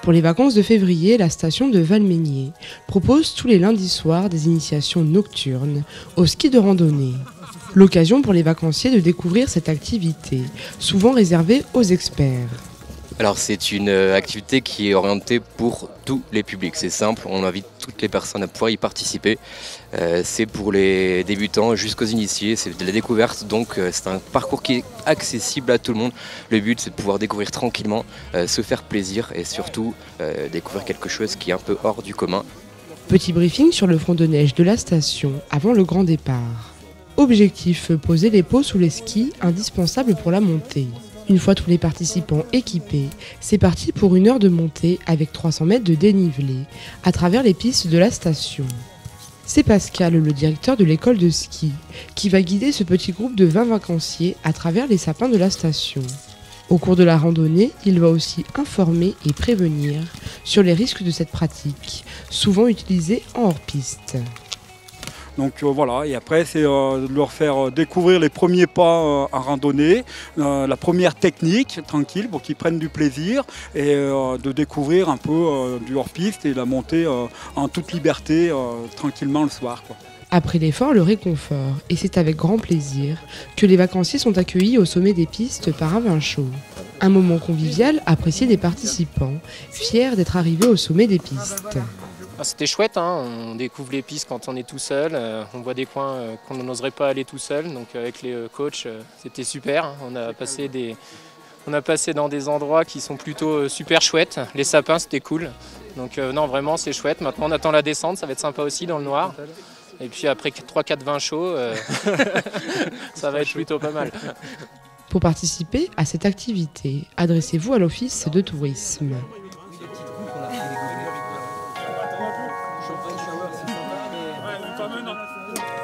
Pour les vacances de février, la station de Valmeinier propose tous les lundis soirs des initiations nocturnes au ski de randonnée. L'occasion pour les vacanciers de découvrir cette activité, souvent réservée aux experts. Alors c'est une activité qui est orientée pour tous les publics, c'est simple, on invite toutes les personnes à pouvoir y participer. C'est pour les débutants jusqu'aux initiés, c'est de la découverte, donc c'est un parcours qui est accessible à tout le monde. Le but c'est de pouvoir découvrir tranquillement, se faire plaisir et surtout découvrir quelque chose qui est un peu hors du commun. Petit briefing sur le front de neige de la station avant le grand départ. Objectif, poser les pots sous les skis, indispensables pour la montée. Une fois tous les participants équipés, c'est parti pour 1 heure de montée avec 300 mètres de dénivelé à travers les pistes de la station. C'est Pascal, le directeur de l'école de ski, qui va guider ce petit groupe de 20 vacanciers à travers les sapins de la station. Au cours de la randonnée, il va aussi informer et prévenir sur les risques de cette pratique, souvent utilisée en hors-piste. Donc voilà, et après c'est de leur faire découvrir les premiers pas à randonnée, la première technique, tranquille, pour qu'ils prennent du plaisir et de découvrir un peu du hors-piste et la montée en toute liberté, tranquillement le soir, quoi. Après l'effort, le réconfort, et c'est avec grand plaisir que les vacanciers sont accueillis au sommet des pistes par un vin chaud. Un moment convivial apprécié des participants, fiers d'être arrivés au sommet des pistes. C'était chouette, hein, on découvre les pistes quand on est tout seul, on voit des coins qu'on n'oserait pas aller tout seul, donc avec les coachs c'était super, hein. On a passé dans des endroits qui sont plutôt super chouettes, les sapins c'était cool, donc non vraiment c'est chouette, maintenant on attend la descente, ça va être sympa aussi dans le noir, et puis après 3-4 vins chauds, ça va être plutôt pas mal. Pour participer à cette activité, adressez-vous à l'Office de tourisme. Champagne shower, c'est sympa, mais... Ouais,